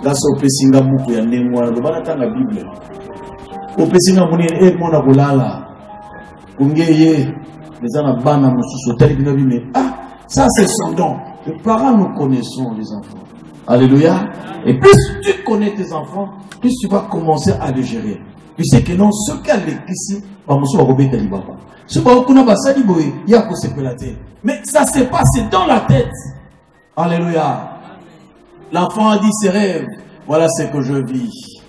Là, c'est au Pessinga Moukou, il y a des mois, le bala dans la Bible. Au Pessinga Mouni, et mon abolala. Ungeye, les anabana, moussou, mais ah, ça c'est son don. Les parents, nous connaissons les enfants. Alléluia. Et plus tu connais tes enfants, plus tu vas commencer à les gérer. Tu sais que non, ce qu'elle est ici, mais ça s'est passé dans la tête. Alléluia. L'enfant a dit ses rêves. Voilà ce que je vis.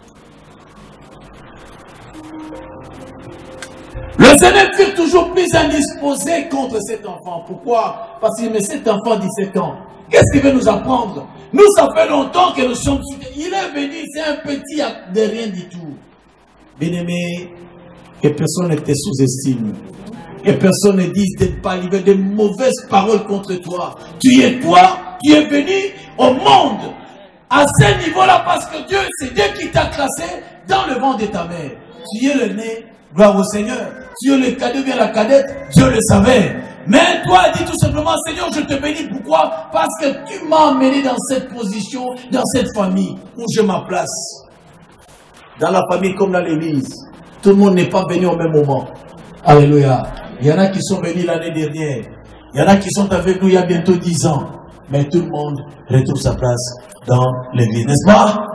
Le Seigneur fut toujours plus indisposé contre cet enfant. Pourquoi? Parce que mais cet enfant a 17 ans. Qu'est-ce qu'il veut nous apprendre? Nous, ça fait longtemps que nous sommes... Il est venu, c'est un petit de rien du tout. Bien-aimé, que personne ne te sous-estime. Que personne ne dise de mauvaises paroles contre toi. Tu es venu au monde à ce niveau-là parce que Dieu, c'est Dieu qui t'a classé dans le ventre de ta mère. Tu es le né, gloire au Seigneur. Tu es le cadet, bien la cadette, Dieu le savait. Mais toi, dis tout simplement, Seigneur, je te bénis. Pourquoi? Parce que tu m'as amené dans cette position, dans cette famille où je ma place. Dans la famille comme dans l'église, tout le monde n'est pas venu au même moment. Alléluia. Il y en a qui sont venus l'année dernière. Il y en a qui sont avec nous il y a bientôt 10 ans. Mais tout le monde retrouve sa place dans l'église. N'est-ce pas?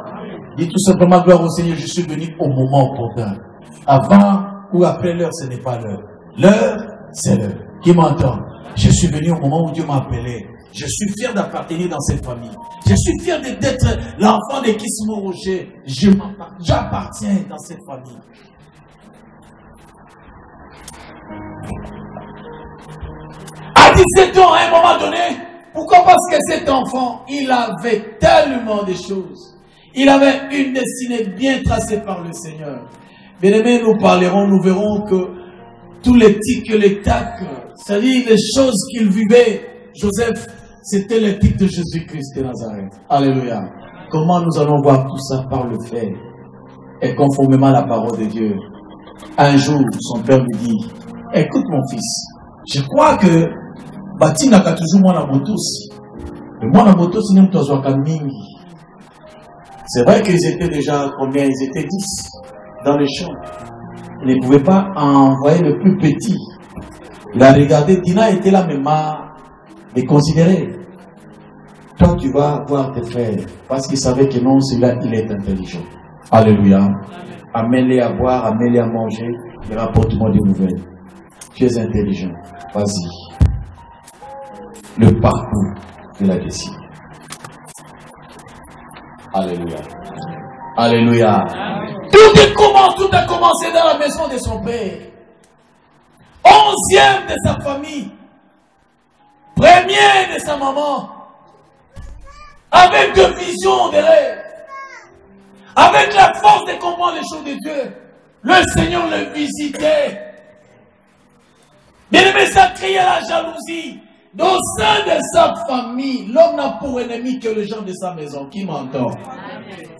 Dis tout simplement, gloire au Seigneur, je suis venu au moment opportun. Avant ou après l'heure, ce n'est pas l'heure. L'heure, c'est l'heure. Qui m'entend? Je suis venu au moment où Dieu m'a appelé. Je suis fier d'appartenir dans cette famille. Je suis fier d'être l'enfant de Kismo Roger. J'appartiens dans cette famille. À 17 ans, à un moment donné, pourquoi? Parce que cet enfant, il avait tellement de choses. Il avait une destinée bien tracée par le Seigneur. Bien aimé, nous parlerons, nous verrons que tous les tics et les tacs, c'est-à-dire les choses qu'il vivait, Joseph, c'était le tic de Jésus-Christ de Nazareth. Alléluia. Comment nous allons voir tout ça par le fait et conformément à la parole de Dieu. Un jour, son père lui dit, écoute mon fils, je crois que Bati n'a qu'à toujours moi la motos. Mais moi la motos, c'est même c'est vrai qu'ils étaient déjà combien? Ils étaient 10 dans les champs. Ils ne pouvaient pas envoyer le plus petit. Il a regardé, Dina était là, mais m'a considéré. Toi, tu vas voir tes frères. Parce qu'il savait que non, celui-là, il est intelligent. Alléluia. Amène-les à boire, amène-les à manger. Et rapporte-moi des nouvelles. Tu es intelligent. Vas-y. Le parcours de la décision. Alléluia. Alléluia. Amen. Tout a commencé dans la maison de son père. 11e de sa famille. Premier de sa maman. Avec de visions, de rêves. Avec la force de comprendre les choses de Dieu. Le Seigneur le visitait. Bien aimé, ça criait la jalousie. Au sein de sa famille, l'homme n'a pour ennemi que les gens de sa maison. Qui m'entend?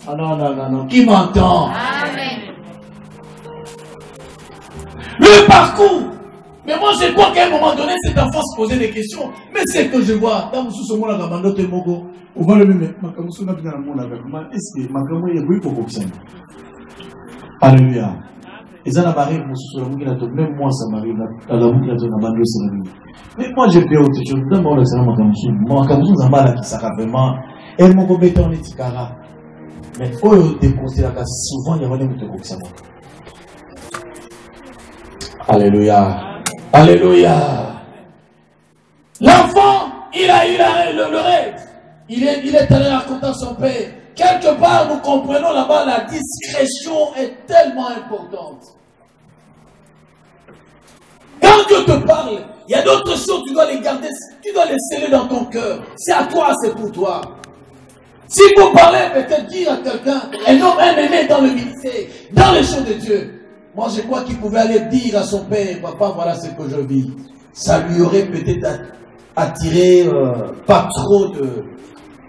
Ah non, non, non, non. Qui m'entend? Le parcours. Mais moi, je crois qu'à un moment donné, cet enfant se posait des questions. Mais c'est que je vois. Dans ce moment-là, dans Mogo, on va le même. Alléluia. Et ça n'a pas arrivé, même moi, ça m'arrive. Mais moi, j'ai fait autre chose. D'abord, le Seigneur m'a dit, moi, comme nous, on a qui ça vraiment. Et mon compétent, on est tikara. Mais il faut déconsidérer que souvent, il y a des gens qui sont. Alléluia. Alléluia. L'enfant, il a eu le rêve. Il est allé raconter à son père. Quelque part, nous comprenons là-bas, la discrétion est tellement importante. Quand Dieu te parle, il y a d'autres choses, tu dois les garder, tu dois les sceller dans ton cœur. C'est à toi, c'est pour toi. Si vous parlez, peut-être dire à quelqu'un, un homme, un aîné dans le ministère, dans les choses de Dieu. Moi, je crois qu'il pouvait aller dire à son père, papa, voilà ce que je vis. Ça lui aurait peut-être attiré pas trop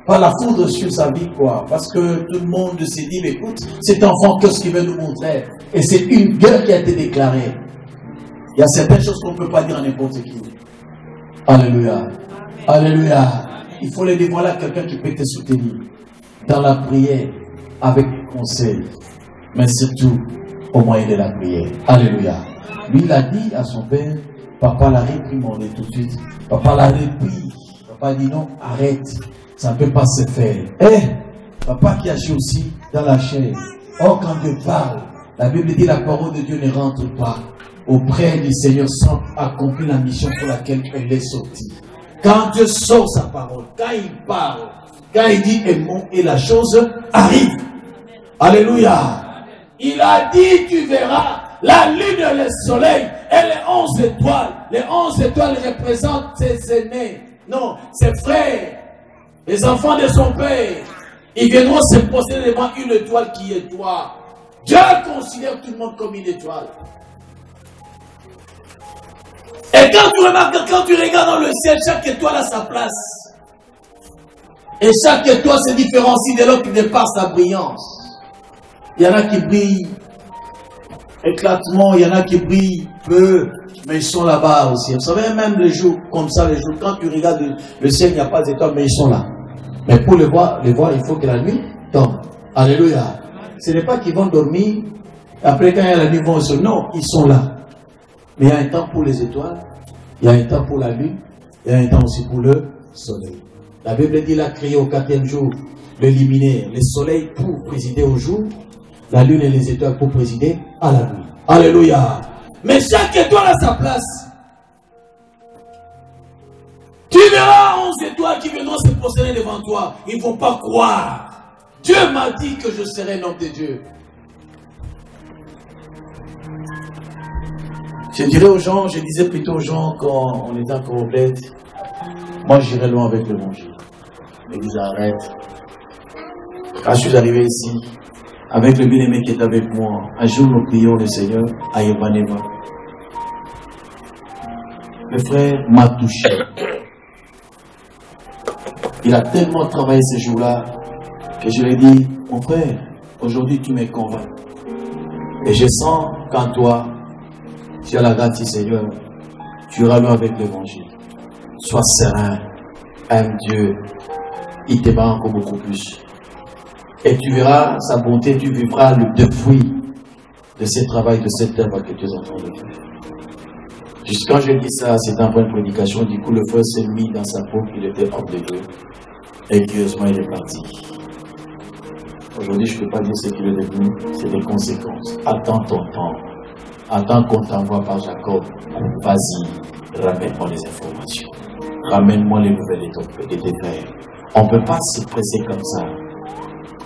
pas la foudre sur sa vie, quoi. Parce que tout le monde s'est dit, mais écoute, cet enfant, qu'est-ce qu'il veut nous montrer? Et c'est une guerre qui a été déclarée. Il y a certaines choses qu'on ne peut pas dire à n'importe qui. Alléluia. Alléluia. Il faut les dévoiler à quelqu'un qui peut te soutenir. dans la prière, avec conseil, mais surtout au moyen de la prière. Alléluia. Lui, il a dit à son père, papa l'a réprimandé tout de suite. Papa l'a repris. Papa dit non, arrête, ça ne peut pas se faire. Papa qui agit aussi dans la chair. Or, quand Dieu parle, la Bible dit la parole de Dieu ne rentre pas auprès du Seigneur sans accomplir la mission pour laquelle elle est sortie. Quand Dieu sort sa parole, quand il parle, quand il dit un mot et la chose arrive. Alléluia. Il a dit, tu verras la lune et le soleil et les 11 étoiles. Les 11 étoiles représentent ses aînés. Non, ses frères, les enfants de son père. Ils viendront se poser devant une étoile qui est toi. Dieu considère tout le monde comme une étoile. Et quand tu remarques, quand tu regardes dans le ciel, chaque étoile a sa place. Et chaque étoile se différencie de l'autre de par sa brillance. Il y en a qui brillent éclatement, il y en a qui brillent peu, mais ils sont là-bas aussi. Vous savez, même les jours comme ça, les jours, quand tu regardes le ciel, il n'y a pas d'étoiles, mais ils sont là. Mais pour les voir, il faut que la nuit tombe. Alléluia. Ce n'est pas qu'ils vont dormir, après quand il y a la nuit, ils vont se... Non, ils sont là. Mais il y a un temps pour les étoiles, il y a un temps pour la lune, il y a un temps aussi pour le soleil. La Bible dit, il a créé au 4e jour le luminaire, le soleil pour présider au jour, la lune et les étoiles pour présider à la nuit. Alléluia. Mais chaque étoile a sa place. Tu verras 11 étoiles qui viendront se prosterner devant toi. Ils ne vont pas croire. Dieu m'a dit que je serai l'homme de Dieu. Je dirais aux gens, je disais plutôt aux gens quand on était encore au bled, moi j'irai loin avec l'évangile. Ils disent arrête. Quand je suis arrivé ici, avec le bien-aimé qui est avec moi, un jour nous prions le Seigneur à Evaneva. Le frère m'a touché. Il a tellement travaillé ce jour-là que je lui ai dit, mon frère, aujourd'hui tu m'es convaincu. Et je sens qu'en toi, tu as la grâce du Seigneur, tu iras loin avec l'évangile. Sois serein, aime Dieu, il t'aimera encore beaucoup plus. Et tu verras sa bonté, tu vivras le fruit de ce travail, de cette œuvre que tu es en train de faire. Jusqu'à quand je dis ça, c'est un point de prédication, du coup le frère s'est mis dans sa peau qu'il était homme de Dieu. Et curieusement il est parti. Aujourd'hui je ne peux pas dire ce qu'il est devenu, c'est des conséquences. Attends ton temps. Attends qu'on t'envoie par Jacob. Vas-y, ramène-moi les informations. Ramène-moi les nouvelles de tes frères. On ne peut pas se presser comme ça.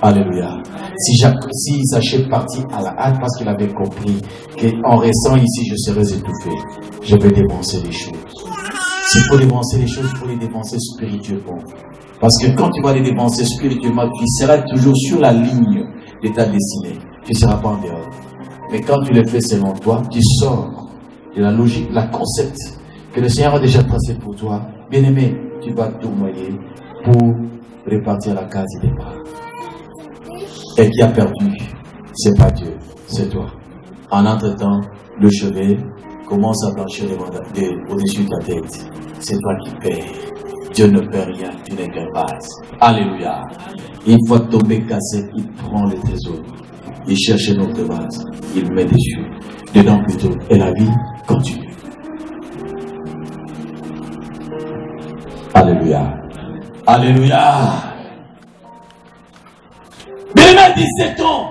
Alléluia. Si Zachée partit à la hâte parce qu'il avait compris qu'en restant ici, je serais étouffé, je vais dévancer les choses. S'il faut dévancer les choses, il faut les dévancer spirituellement. Parce que quand tu vas les dévancer spirituellement, tu seras toujours sur la ligne de ta destinée. Tu ne seras pas en dehors. Mais quand tu le fais selon toi, tu sors de la logique, la concept que le Seigneur a déjà tracé pour toi. Bien-aimé, tu vas tournoyer pour répartir la case du départ. Et qui a perdu, c'est pas Dieu, c'est toi. En entre-temps, le chevet commence à blanchir au-dessus de ta tête. C'est toi qui perds. Dieu ne perd rien, tu n'es qu'un vase. Alléluia. Une fois tombé, cassé, il prend le trésor. Il cherche notre vase. Il met dessus. Dedans plutôt. Et la vie continue. Alléluia. Alléluia. Bien 17 ans.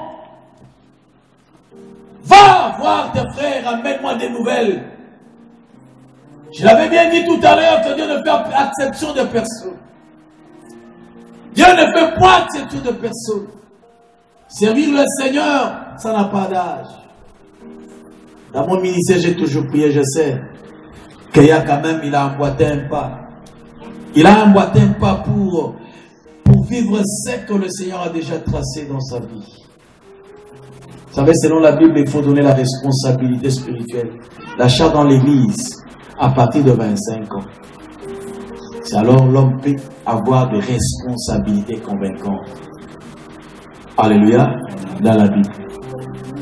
Va voir tes frères, amène-moi des nouvelles. Je l'avais bien dit tout à l'heure que Dieu ne fait acception de personne. Dieu ne fait pas acception de personne. Servir le Seigneur, ça n'a pas d'âge. Dans mon ministère, j'ai toujours prié, je sais qu'il y a quand même, il a emboîté un pas. Il a emboîté un pas pour vivre ce que le Seigneur a déjà tracé dans sa vie. Vous savez, selon la Bible, il faut donner la responsabilité spirituelle. L'achat dans l'église, à partir de 25 ans. C'est alors l'homme peut avoir des responsabilités convaincantes. Alléluia, dans la Bible.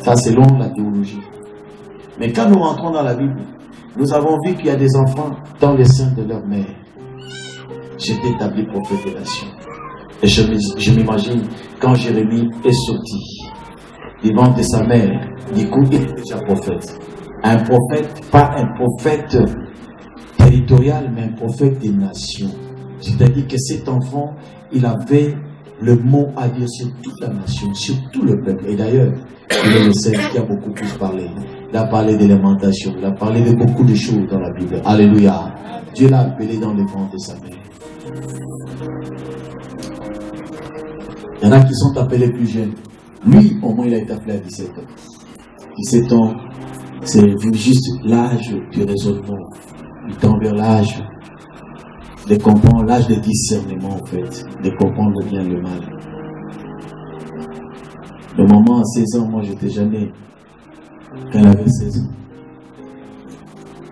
Ça, selon la théologie. Mais quand nous rentrons dans la Bible, nous avons vu qu'il y a des enfants dans les seins de leur mère. J'étais établi prophète des nations. Et je m'imagine quand Jérémie est sorti du ventre de sa mère, du coup il est déjà prophète. Un prophète, pas un prophète territorial, mais un prophète des nations. C'est-à-dire que cet enfant, il avait le mot à dire sur toute la nation, sur tout le peuple. Et d'ailleurs, il est le seul qui a beaucoup plus parlé. Il a parlé de lamentation, il a parlé de beaucoup de choses dans la Bible. Alléluia. Dieu l'a appelé dans le ventre de sa mère. Il y en a qui sont appelés plus jeunes. Lui, au moins, il a été appelé à 17 ans. 17 ans, c'est juste l'âge du raisonnement. Il tend vers l'âge de comprendre, l'âge de discernement, en fait, de comprendre le bien et le mal. Le moment à 16 ans, moi, j'étais jamais, quand elle avait 16 ans.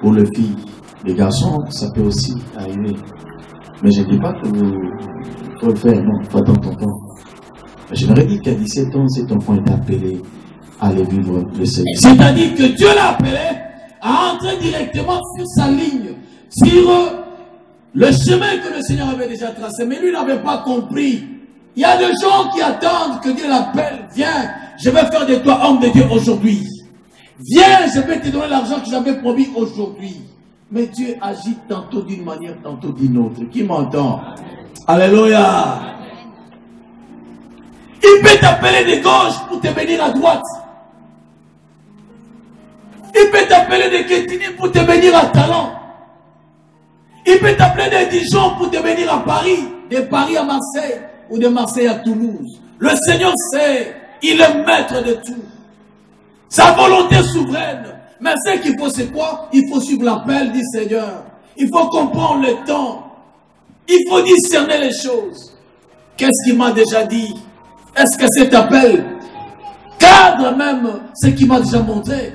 Pour les filles, les garçons, ça peut aussi arriver. Mais je ne dis pas que vous faut le faire, non, pas dans ton temps. Je leur ai dit qu'à 17 ans, cet enfant est appelé à aller vivre le Seigneur. C'est-à-dire que Dieu l'a appelé à entrer directement sur sa ligne, sur le chemin que le Seigneur avait déjà tracé. Mais lui n'avait pas compris. Il y a des gens qui attendent que Dieu l'appelle. Viens, je vais faire de toi homme de Dieu aujourd'hui. Viens, je vais te donner l'argent que j'avais promis aujourd'hui. Mais Dieu agit tantôt d'une manière, tantôt d'une autre. Qui m'entend? Alléluia. Il peut t'appeler de gauche pour te venir à droite. Il peut t'appeler de Kétini pour te venir à Talent. Il peut t'appeler de Dijon pour te venir à Paris. De Paris à Marseille ou de Marseille à Toulouse. Le Seigneur sait, il est maître de tout. Sa volonté souveraine. Mais ce qu'il faut, c'est quoi? Il faut suivre l'appel du Seigneur. Il faut comprendre le temps. Il faut discerner les choses. Qu'est-ce qu'il m'a déjà dit? Est-ce que cet appel cadre même ce qu'il m'a déjà montré?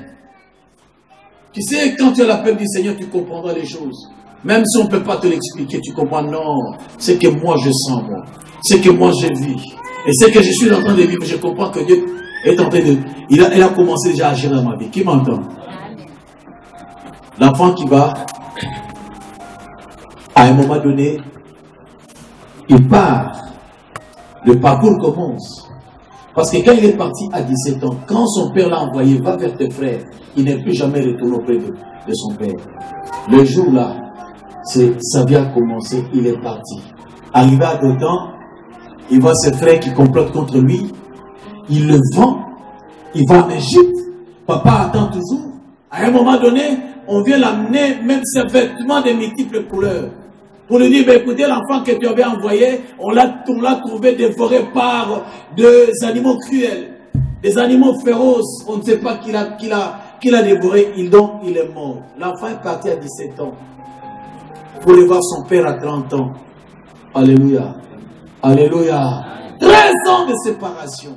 Tu sais, quand tu as l'appel du Seigneur, tu comprendras les choses. Même si on ne peut pas te l'expliquer, tu comprends. Non, c'est que moi je sens, moi. C'est que moi je vis. Et c'est que je suis en train de vivre. Je comprends que Dieu est en train de... Il a commencé déjà à agir dans ma vie. Qui m'entend? L'enfant qui va, à un moment donné, il part. Le parcours commence. Parce que quand il est parti à 17 ans, quand son père l'a envoyé, va vers tes frères, il n'est plus jamais retourné auprès de son père. Le jour-là, sa vie a commencé, il est parti. Arrivé à Dothan, il voit ses frères qui complotent contre lui, il le vend, il va en Égypte, papa attend toujours. À un moment donné, on vient l'amener, même ses vêtements de multiples couleurs. Pour lui dire, ben écoutez, l'enfant que tu avais envoyé, on l'a trouvé dévoré par des animaux cruels, des animaux féroces. On ne sait pas qui l'a dévoré, donc il est mort. L'enfant est parti à 17 ans pour aller voir son père à 30 ans. Alléluia. Alléluia. 13 ans de séparation.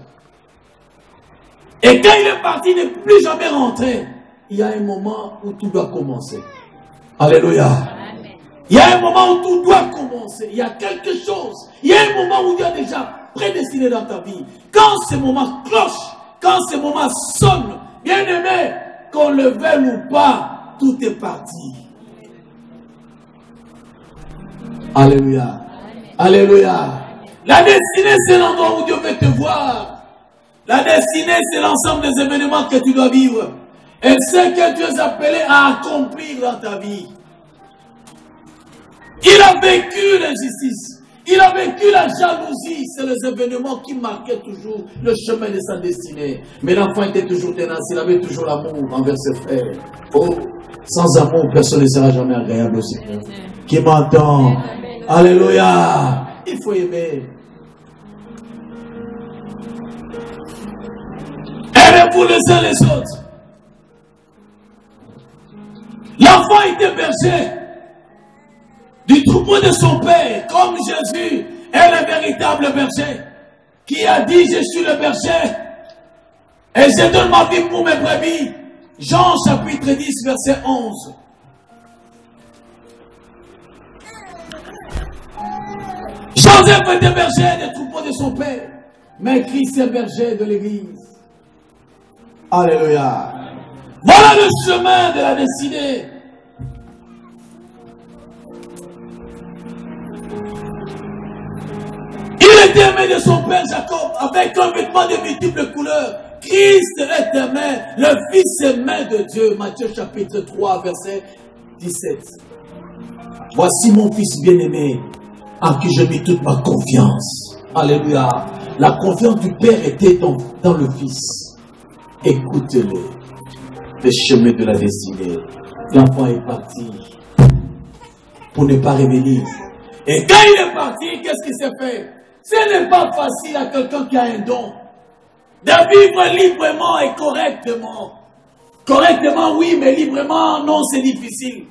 Et quand il est parti, il n'est plus jamais rentré. Il y a un moment où tout doit commencer. Alléluia. Il y a un moment où tout doit commencer. Il y a quelque chose. Il y a un moment où Dieu a déjà prédestiné dans ta vie. Quand ce moment cloche, quand ce moment sonne, bien aimé, qu'on le veuille ou pas, tout est parti. Alléluia. Alléluia. La destinée, c'est l'endroit où Dieu veut te voir. La destinée, c'est l'ensemble des événements que tu dois vivre. Et c'est que Dieu est appelé à accomplir dans ta vie. Il a vécu l'injustice. Il a vécu la jalousie. C'est les événements qui marquaient toujours le chemin de sa destinée. Mais l'enfant était toujours tenace. Il avait toujours l'amour envers ses frères. Oh, sans amour, personne ne sera jamais agréable au Seigneur. Qui m'entend? Alléluia. Il faut aimer. Aimez-vous les uns les autres. L'enfant était berger du troupeau de son père, comme Jésus est le véritable berger, qui a dit, je suis le berger, et je donne ma vie pour mes brebis. Jean chapitre 10, verset 11. Joseph était berger du troupeau de son père, mais Christ est berger de l'église. Alléluia. Voilà le chemin de la destinée. Il était-aimé de son père Jacob, avec un vêtement de multiples couleurs. Christ est aimé, le Fils aimé de Dieu. Matthieu chapitre 3, verset 17. Voici mon Fils bien-aimé, en qui je mets toute ma confiance. Alléluia. La confiance du Père était dans le Fils. Écoutez-le. Le chemin de la destinée. L'enfant est parti pour ne pas revenir. Et quand il est parti, qu'est-ce qui s'est fait? Ce n'est pas facile à quelqu'un qui a un don de vivre librement et correctement. Correctement, oui, mais librement, non, c'est difficile.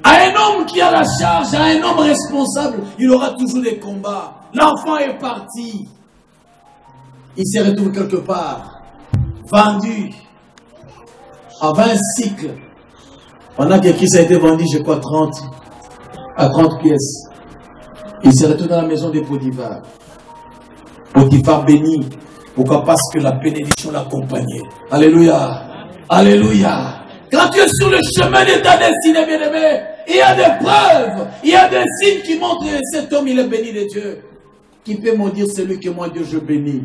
À un homme qui a la charge, à un homme responsable, il aura toujours des combats. L'enfant est parti. Il se retrouve quelque part, vendu en 20 cycles. Pendant que Christ a été vendu, je crois, 30 pièces. Il se retrouve dans la maison de Potiphar. Potiphar béni. Pourquoi? Parce que la bénédiction l'accompagnait. Alléluia. Alléluia. Quand tu es sur le chemin de ta destinée, bien-aimé, il y a des preuves, il y a des signes qui montrent que cet homme, il est béni de Dieu. Qui peut maudire celui que moi, Dieu, je bénis?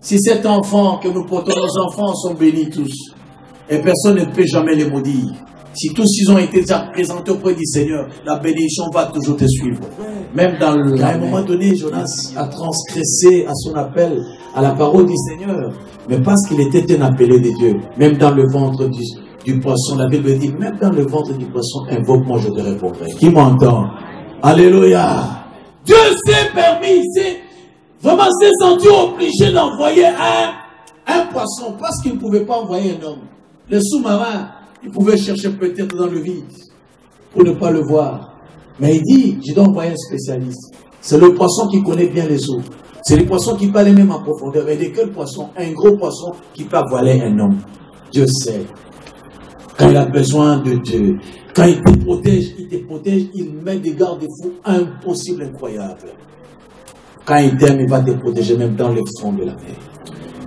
Si cet enfant que nous portons, nos enfants sont bénis tous. Et personne ne peut jamais les maudire. Si tous ils ont été déjà présentés auprès du Seigneur, la bénédiction va toujours te suivre. Même à un moment donné, Jonas a transgressé à son appel, à la parole du Seigneur. Mais parce qu'il était un appelé de Dieu, même dans le ventre du poisson, la Bible dit, même dans le ventre du poisson, invoque-moi, je te répondrai. Qui m'entend? Alléluia. Dieu s'est permis, vraiment s'est senti obligé d'envoyer un poisson, parce qu'il ne pouvait pas envoyer un homme. Le sous-marin, il pouvait chercher peut-être dans le vide, pour ne pas le voir. Mais il dit, je dois envoyer un spécialiste. C'est le poisson qui connaît bien les eaux. C'est le poisson qui peut aller même en profondeur. Et de quel poisson? Un gros poisson qui peut voiler un homme. Dieu sait. Quand il a besoin de Dieu, quand il te protège, il met des garde-fous impossibles, incroyables. Quand il t'aime, il va te protéger même dans les fonds de la mer.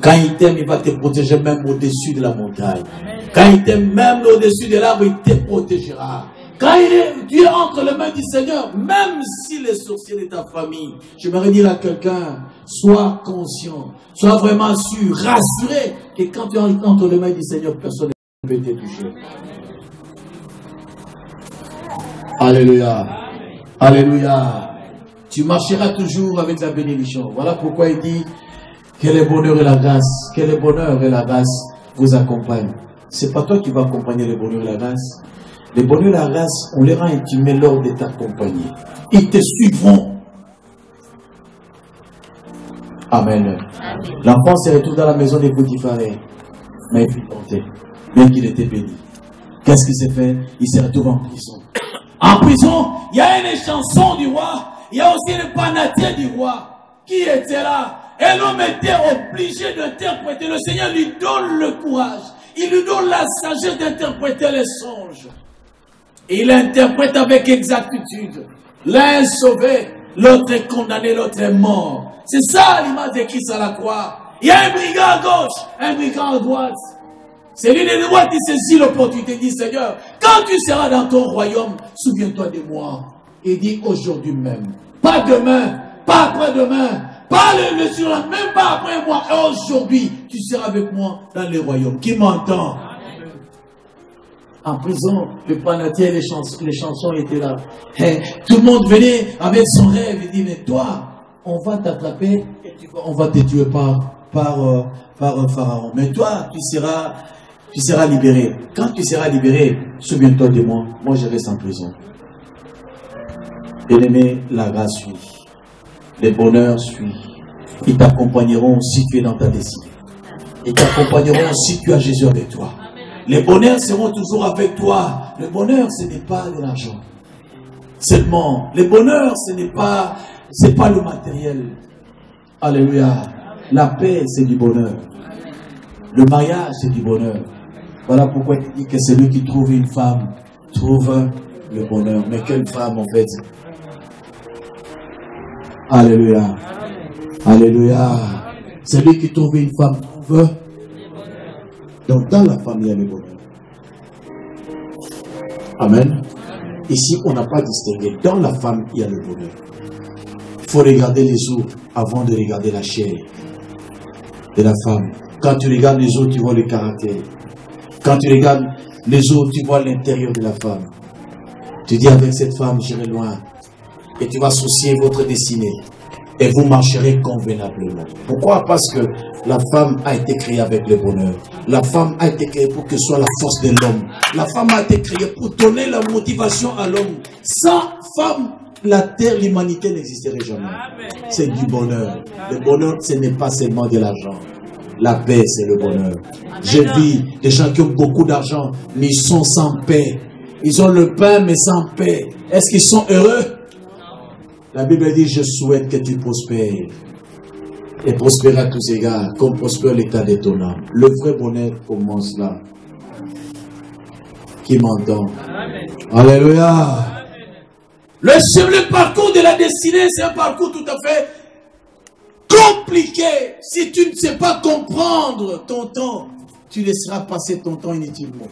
Quand il t'aime, il va te protéger même au-dessus de la montagne. Quand il t'aime même au-dessus de l'arbre, il te protégera. Quand tu es entre les mains du Seigneur, même si les sorciers de ta famille, j'aimerais dire à quelqu'un, sois conscient, sois vraiment sûr, rassuré que quand tu es entre les mains du Seigneur, personne ne peut te toucher. Alléluia. Alléluia. Tu marcheras toujours avec la bénédiction. Voilà pourquoi il dit que le bonheur et la grâce, que le bonheur et la grâce vous accompagnent. C'est pas toi qui vas accompagner le bonheur et la grâce. Le bonheur et la grâce, on les rend intimés lors de t'accompagner. Ils te suivront. Amen. L'enfant se retrouve dans la maison de Potiphar, mais il fut tenté, même qu'il était béni. Qu'est-ce qui s'est fait? Il se retrouve en prison. En prison, il y a une chanson du roi, il y a aussi le panatier du roi qui était là. Et l'homme était obligé d'interpréter. Le Seigneur lui donne le courage. Il lui donne la sagesse d'interpréter les songes. Et il interprète avec exactitude. L'un est sauvé, l'autre est condamné, l'autre est mort. C'est ça l'image de Christ à la croix. Il y a un brigand à gauche, un brigand à droite. C'est lui de droite qui saisit l'opportunité, dit Seigneur, quand tu seras dans ton royaume, souviens-toi de moi. Et dit aujourd'hui même, pas demain, pas après-demain, pas le surlendemain, même pas après moi. Aujourd'hui, tu seras avec moi dans le royaume. Qui m'entend? En prison, le panatier, les chansons étaient là. Et tout le monde venait avec son rêve et dit, mais toi, on va t'attraper et on va te tuer par un pharaon. Mais toi, tu seras libéré. Quand tu seras libéré, souviens-toi de moi. Moi, je reste en prison. Bien-aimé, la grâce suit. Le bonheur suit. Ils t'accompagneront si tu es dans ta destinée. Ils t'accompagneront si tu as Jésus avec toi. Les bonheurs seront toujours avec toi. Le bonheur, ce n'est pas de l'argent. Seulement, le bonheur, c'est pas le matériel. Alléluia. La paix, c'est du bonheur. Le mariage, c'est du bonheur. Voilà pourquoi il dit que celui qui trouve une femme trouve le bonheur. Mais quelle femme, en fait? Alléluia. Alléluia. Celui qui trouve une femme trouve. Donc dans la femme, il y a le bonheur. Amen. Ici, on n'a pas distingué. Dans la femme, il y a le bonheur. Il faut regarder les eaux avant de regarder la chair de la femme. Quand tu regardes les eaux, tu vois le caractère. Quand tu regardes les eaux, tu vois l'intérieur de la femme. Tu dis avec cette femme, j'irai loin. Et tu vas associer votre destinée. Et vous marcherez convenablement. Pourquoi? Parce que la femme a été créée avec le bonheur. La femme a été créée pour que ce soit la force de l'homme. La femme a été créée pour donner la motivation à l'homme. Sans femme, la terre, l'humanité n'existerait jamais. C'est du bonheur. Le bonheur, ce n'est pas seulement de l'argent. La paix, c'est le bonheur. J'ai vu des gens qui ont beaucoup d'argent, mais ils sont sans paix. Ils ont le pain, mais sans paix. Est-ce qu'ils sont heureux? La Bible dit, je souhaite que tu prospères. Et prospères à tous égards, comme prospère l'état de ton âme. Le vrai bonheur commence là. Qui m'entend? Alléluia. Le parcours de la destinée, c'est un parcours tout à fait compliqué. Si tu ne sais pas comprendre ton temps, tu laisseras passer ton temps inutilement.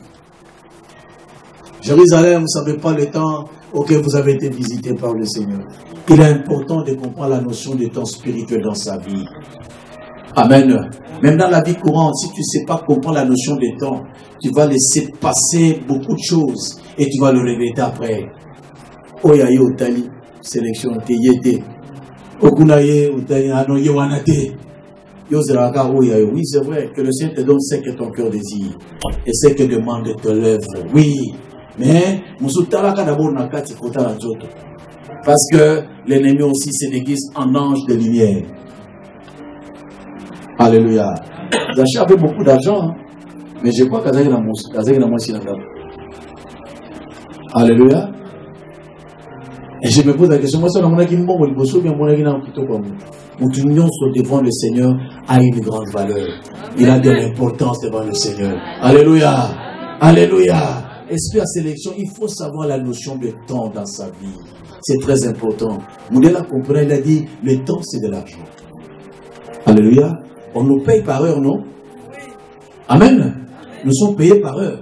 Jérusalem, vous ne savez pas le temps auquel vous avez été visité par le Seigneur. Il est important de comprendre la notion de temps spirituel dans sa vie. Amen. Même dans la vie courante, si tu ne sais pas comprendre la notion de temps, tu vas laisser passer beaucoup de choses et tu vas le regretter après. Oyaye otali, sélection te yete. Okunaye otali, anoye wanate. Yozeraka oyaye. Oui, c'est vrai que le Seigneur te donne ce que ton cœur désire et ce que demande de tes lèvres. Oui. Mais, parce que l'ennemi aussi se déguise en ange de lumière. Alléluia. Zaché avait beaucoup d'argent, hein? Mais je crois qu'Azak est Alléluia. Et je me pose la question, moi, c'est un qui m'a devant le Seigneur a une grande valeur. Il a de l'importance devant le Seigneur. Alléluia. Alléluia. Esprit à sélection, il faut savoir la notion de temps dans sa vie. C'est très important. Moudela comprend, il a dit, le temps c'est de l'argent. Alléluia. On nous paye par heure, non? Amen. Nous sommes payés par heure.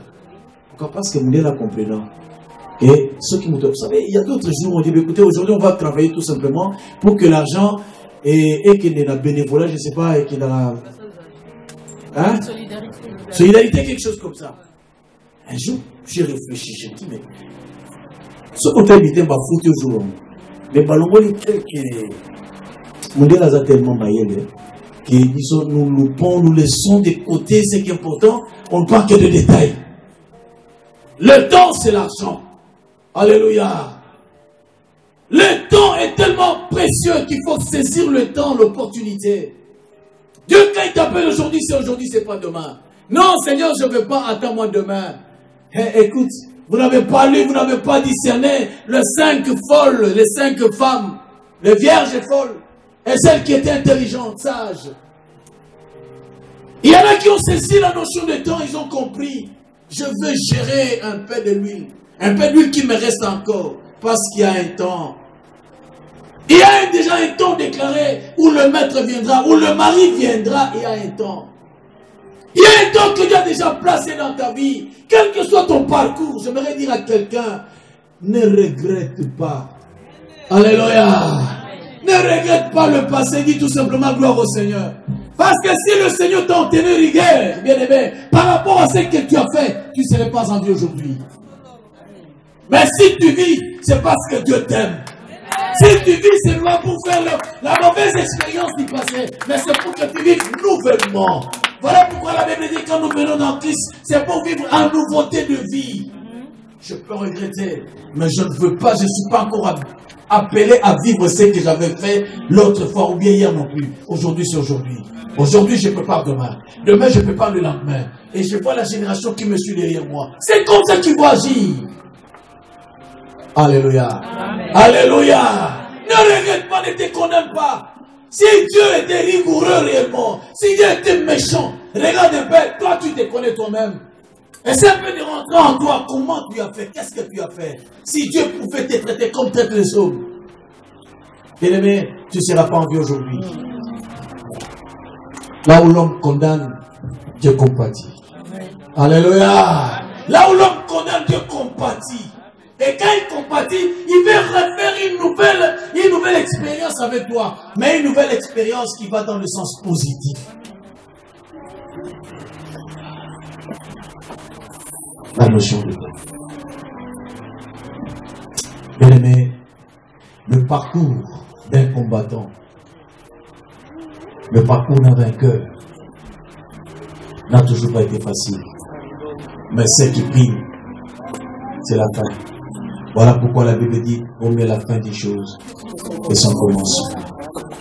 Pourquoi? Parce que Moudela comprend. Et ceux qui nous... Vous savez, il y a d'autres jours, on dit, écoutez, aujourd'hui on va travailler tout simplement pour que l'argent et qu'il y ait la bénévolat, je ne sais pas, et qu'il y ait la... Hein? Solidarité, quelque chose comme ça. Un jour, j'ai réfléchi, j'ai dit, mais ce côté habité m'a foutu aujourd'hui. Mais Balongo, il est que Mondela a tellement maillé, que nous loupons, nous laissons de côté ce qui est important, on ne parle que de détails. Le temps, c'est l'argent. Alléluia. Le temps est tellement précieux qu'il faut saisir le temps, l'opportunité. Dieu, quand il t'appelle aujourd'hui, c'est pas demain. Non, Seigneur, je ne veux pas, attends-moi demain. Hey, écoute, vous n'avez pas lu, vous n'avez pas discerné les 5 folles, les 5 femmes, les vierges folles, et celles qui étaient intelligentes, sages. Il y en a qui ont saisi la notion de temps, ils ont compris. Je veux gérer un peu de l'huile. Un peu d'huile qui me reste encore, parce qu'il y a un temps. Il y a déjà un temps déclaré où le maître viendra, où le mari viendra, il y a un temps. Il y a un temps que Dieu a déjà placé dans ta vie. Quel que soit ton parcours, j'aimerais dire à quelqu'un, ne regrette pas. Alléluia. Ne regrette pas le passé, dis tout simplement gloire au Seigneur. Parce que si le Seigneur t'a tenu rigueur, bien aimé, par rapport à ce que tu as fait, tu ne serais pas en vie aujourd'hui. Mais si tu vis, c'est parce que Dieu t'aime. Si tu vis, c'est pas pour faire la mauvaise expérience du passé, mais c'est pour que tu vives nouvellement. Voilà pourquoi la Bible dit quand nous venons dans Christ, c'est pour vivre en nouveauté de vie. Je peux regretter, mais je ne veux pas, je ne suis pas encore appelé à vivre ce que j'avais fait l'autre fois, ou bien hier non plus. Aujourd'hui, c'est aujourd'hui. Aujourd'hui, je ne peux pas demain. Demain, je ne peux pas le lendemain. Et je vois la génération qui me suit derrière moi. C'est comme ça qu'il faut agir. Alléluia. Amen. Alléluia. Ne regrette pas, ne te condamne pas. Si Dieu était rigoureux réellement, si Dieu était méchant, regarde un peu, toi tu te connais toi-même. Essaie un peu de rentrer en toi, comment tu as fait, qu'est-ce que tu as fait. Si Dieu pouvait te traiter comme traite les hommes, bien-aimé, tu ne seras pas en vie aujourd'hui. Là où l'homme condamne, Dieu compatit. Alléluia. Là où l'homme condamne, Dieu compatit. Et quand il compatit, il veut refaire une nouvelle expérience avec toi. Mais une nouvelle expérience qui va dans le sens positif. La notion de temps. Bien aimé, le parcours d'un combattant, le parcours d'un vainqueur n'a toujours pas été facile. Mais ce qui prime, c'est la fin. Voilà pourquoi la Bible dit, on met la fin des choses et son commencement.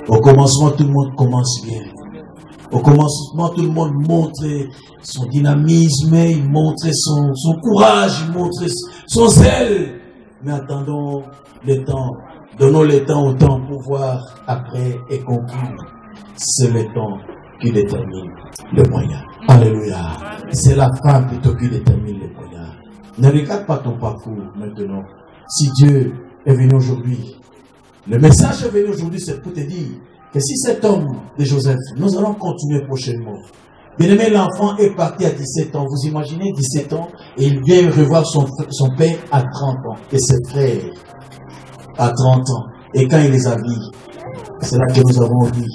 Au commencement, tout le monde commence bien. Au commencement, tout le monde montre son dynamisme, il montre son courage, il montre son zèle. Mais attendons le temps, donnons le temps au temps pour voir après et conclure. C'est le temps qui détermine le moyen. Alléluia. C'est la fin plutôt qui détermine le moyen. Ne regarde pas ton parcours maintenant. Si Dieu est venu aujourd'hui, le message est venu aujourd'hui, c'est pour te dire que si cet homme de Joseph, nous allons continuer prochainement. Bien aimé, l'enfant est parti à 17 ans. Vous imaginez 17 ans et il vient revoir son père à 30 ans et ses frères à 30 ans. Et quand il les a vus, c'est là que nous avons dit,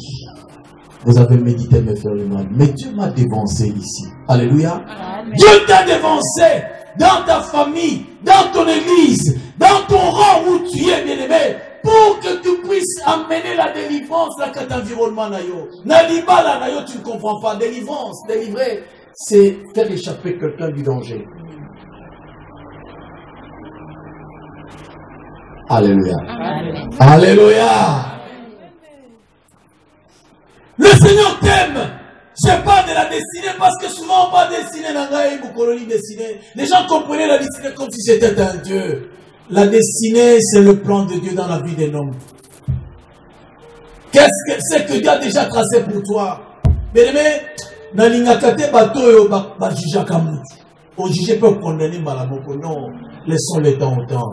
vous avez médité me faire le mal. Mais Dieu m'a dévancé ici. Alléluia. Amen. Dieu t'a dévancé dans ta famille, dans ton église, dans ton rang où tu es, bien-aimé, pour que tu puisses amener la délivrance dans cet environnement. Nalibala, tu ne comprends pas. Délivrance, délivrer, c'est faire échapper quelqu'un du danger. Alléluia. Amen. Alléluia. Le Seigneur t'aime. Je parle de la destinée parce que souvent on parle de destinée dans la colonie destinée. Les gens comprenaient la destinée comme si c'était un Dieu. La destinée, c'est le plan de Dieu dans la vie d'un homme. Qu'est-ce que c'est que Dieu a déjà tracé pour toi? Bien-aimé, dans l'ingakate bateau, ba juge kamutu. Au juge peut condamner malaboko. Non, laissons le temps au temps.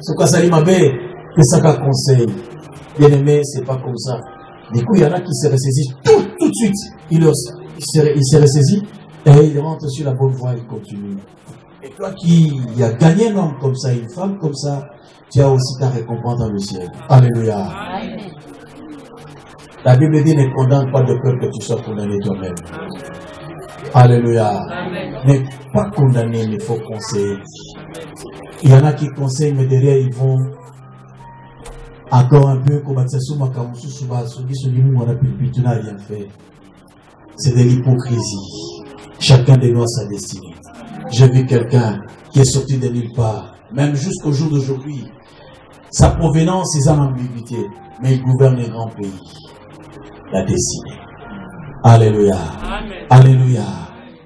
C'est quoi ça, l'imabé? Que ça qu'a conseil. Bien-aimé, c'est pas comme ça. Du coup, il y en a qui se ressaisissent tout de suite. Il se ressaisit et il rentre sur la bonne voie, il continue. Et toi qui as gagné un homme comme ça, une femme comme ça, tu as aussi ta récompense dans le ciel. Alléluia. Amen. La Bible dit ne condamne pas de peur que tu sois condamné toi-même. Alléluia. N'est pas condamné, mais il faut conseiller. Il y en a qui conseillent, mais derrière ils vont encore un peu comme tu n'as rien fait. C'est de l'hypocrisie. Chacun de nous a sa destinée. J'ai vu quelqu'un qui est sorti de nulle part, même jusqu'au jour d'aujourd'hui. Sa provenance est en ambiguïté, mais il gouverne un grand pays. La destinée. Alléluia. Amen. Alléluia.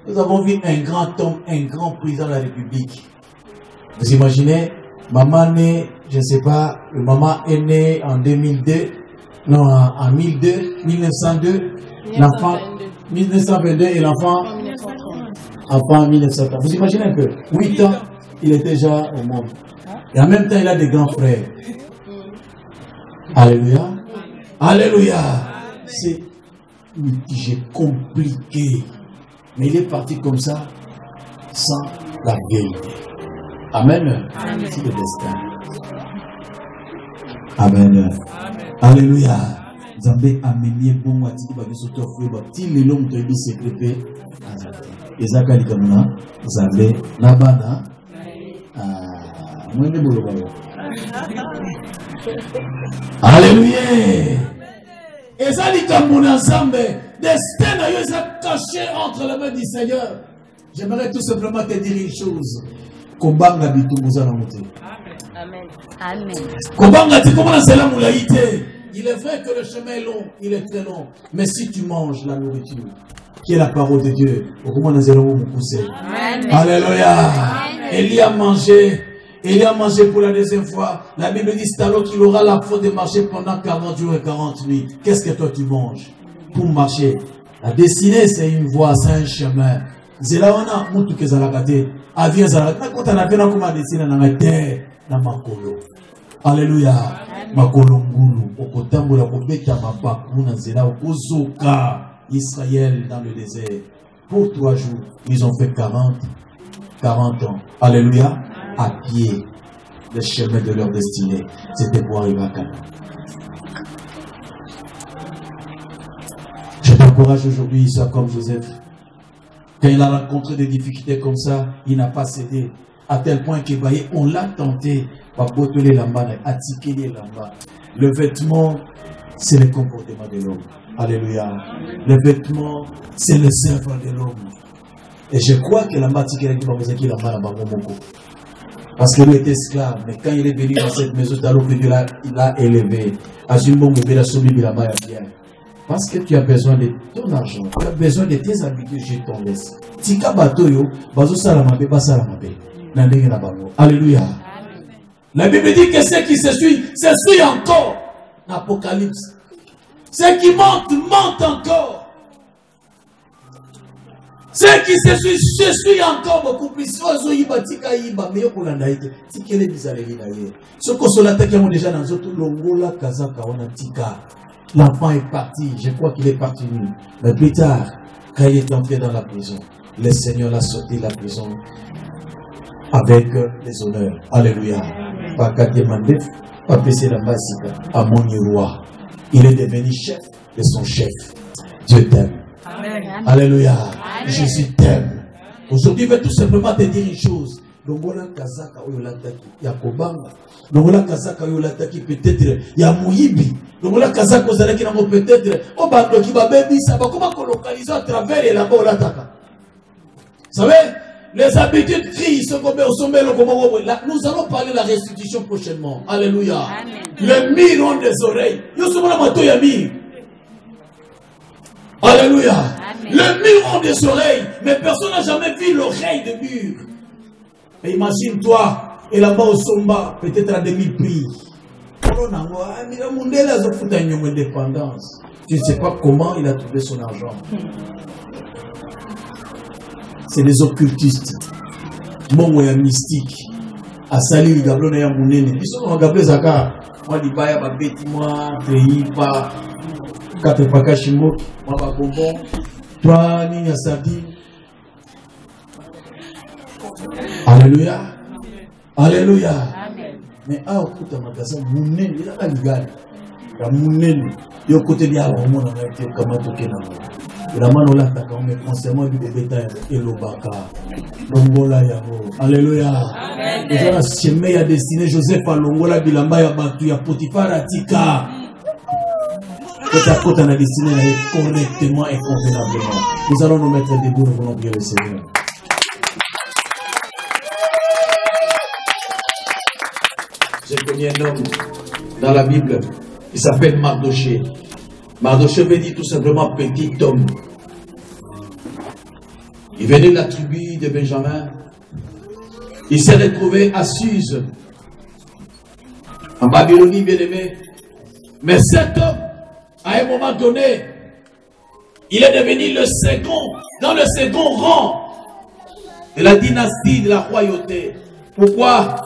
Nous avons vu un grand homme, un grand président de la République. Vous imaginez, maman née, je ne sais pas, maman est née en 2002, non, en 1902, l'enfant 1922 et l'enfant en 1930. Vous imaginez un peu, 8 ans, il est déjà au monde. Et en même temps, il a des grands frères. Alléluia. Alléluia. C'est mitigé, compliqué. Mais il est parti comme ça, sans la vérité. Amen. Amen. C'est le destin. Amen. Amen. Alléluia. Zambé amené bon matiti ba bisoto fuba ti lelo mto ebi secret ezaka likamuna Zambé nabana mwende bolo balo. Alléluia. Ezali kamuna Zambé destin na yo est caché entre les mains du Seigneur. J'aimerais tout simplement te dire une chose. Kobanga bitumbuza na moté. Amen. Amen. Kobanga ti komona sela mulaïté. Il est vrai que le chemin est long, il est très long. Mais si tu manges la nourriture, qui est la parole de Dieu, alléluia. Élie a mangé pour la deuxième fois. La Bible dit c'est alors qu'il aura la faute de marcher pendant 40 jours et 40 nuits. Qu'est-ce que toi tu manges pour marcher? La destinée, c'est une voie, c'est un chemin. Zelawana mutu kezalakate. Avion zalakate. Quand on a fait la destinée dans la terre, dans ma colo. Alléluia. Makolongulu, okotambola kobeta mabaku na nzela okozoka Israël dans le désert. Pour 3 jours, ils ont fait 40 ans. Alléluia. À pied. le chemin de leur destinée. C'était pour arriver à Canaan. Je t'encourage aujourd'hui, sois comme Joseph. Quand il a rencontré des difficultés comme ça, il n'a pas cédé. À tel point qu'on l'a tenté par boteler la main, à tiquer la main. Le vêtement, c'est le comportement de l'homme. Alléluia. Le vêtement, c'est le cerveau de l'homme. Et je crois que la main tiquée la main parce que lui était esclave. Mais quand il est venu dans cette maison, il l'a élevé. Parce que tu as besoin de ton argent, tu as besoin de tes habitudes, je t'en laisse. Tika batoyo, bazo salamabe, basalamabe. Alléluia. La Bible dit que ceux qui se suivent encore. L'Apocalypse. Ceux qui mentent encore. Ceux qui se suivent encore beaucoup plus. L'enfant est parti, je crois qu'il est parti nu. Mais plus tard, quand il est entré dans la prison, le Seigneur l'a sorti de la prison avec les honneurs. Alléluia. Pas qu'à demander, pas passer la massacre à mon roi. Il est devenu chef de son chef. Dieu t'aime. Alléluia. Jésus t'aime. Aujourd'hui, je vais tout simplement te dire une chose. Longola Kazaka Oyolataki, Yakobanga. Longola Kazaka Oyolataki, peut-être, Yamouyibi. Longola Kazaka Ozalaki, peut-être, Obando qui va bébi, ça va comment localiser à travers et là-bas Olataka. Vous savez, les habitudes crient, nous allons parler de la restitution prochainement. Alléluia. Amen. Les murs ont des oreilles. Alléluia. Amen. Les murs ont des oreilles, mais personne n'a jamais vu l'oreille de mur. Et imagine-toi, et là-bas au Somba, peut-être à demi-prix. Tu ne sais pas comment il a trouvé son argent. C'est des occultistes. Mon mystique. À Sali, Gablon et Amounene. Ils sont Gablé Zaka. Moi, dis pas, ma bête, moi, Treyi, pas. 4 Pakashimo, moi, ma bonbon. 3 Nina Sadi. Alléluia. Alléluia. Mais à écoute, ma personne, Mounene, il a la ligale. La Mounene, il y a côté de la Roman, on a été comme un token. La manola taka mais concernant du bétail et l'obaka. Longola yabo. Alléluia. Les gens chemin a destiné Joseph à Longola bilamba ya batu ya Potiphar atika. Côte à a destiné correctement et convenablement. Nous allons nous mettre debout, nous voulons prier le Seigneur. J'ai connu un homme dans la Bible qui s'appelle Mardoché. Mardoché veut dire tout simplement petit homme. Il venait de la tribu de Benjamin. Il s'est retrouvé à Suse, en Babylonie, bien aimé. Mais cet homme, à un moment donné, il est devenu le second, dans le second rang de la dynastie de la royauté. Pourquoi?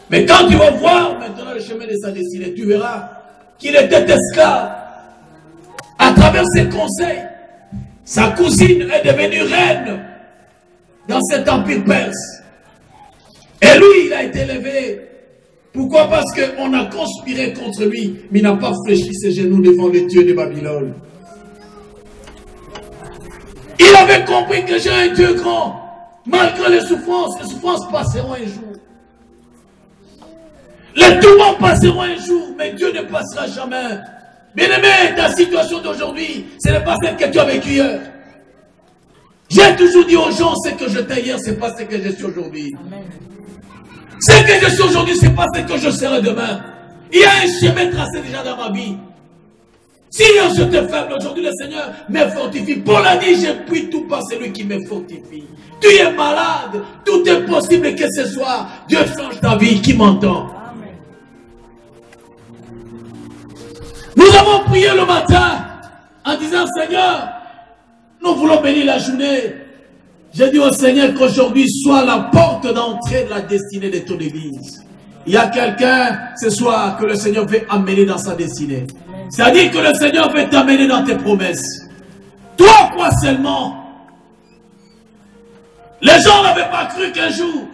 Mais quand tu vas voir maintenant le chemin de sa destinée, tu verras qu'il était esclave. À travers ses conseils, sa cousine est devenue reine dans cet empire perse. Et lui, il a été élevé. Pourquoi? Parce qu'on a conspiré contre lui, mais il n'a pas fléchi ses genoux devant le Dieu de Babylone. Il avait compris que j'ai un Dieu grand. Malgré les souffrances passeront un jour. Les tourments passeront un jour, mais Dieu ne passera jamais. Bien-aimé, ta situation d'aujourd'hui, ce n'est pas celle que tu as vécue hier. J'ai toujours dit aux gens, ce que j'étais hier, ce n'est pas ce que je suis aujourd'hui. Ce que je suis aujourd'hui, ce n'est pas ce que je serai demain. Il y a un chemin tracé déjà dans ma vie. Si hier j'étais faible, aujourd'hui le Seigneur me fortifie. Paul a dit, je puis tout par celui qui me fortifie. Tu es malade, tout est possible que ce soit. Dieu change ta vie, qui m'entend? Nous avons prié le matin en disant, Seigneur, nous voulons bénir la journée. J'ai dit au Seigneur qu'aujourd'hui soit la porte d'entrée de la destinée de ton église. Il y a quelqu'un ce soir que le Seigneur veut amener dans sa destinée. C'est-à-dire que le Seigneur veut t'amener dans tes promesses. Toi, quoi seulement? Les gens n'avaient pas cru qu'un jour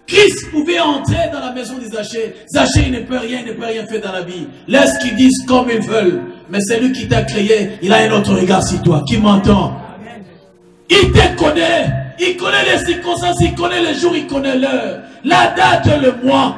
Christ pouvait entrer dans la maison de Zachée. Zachée, il ne peut rien faire dans la vie. Laisse qu'ils disent comme ils veulent. Mais c'est lui qui t'a créé. Il a un autre regard sur toi. Qui m'entend? Il te connaît. Il connaît les circonstances. Il connaît le jour. Il connaît l'heure. La date, le mois.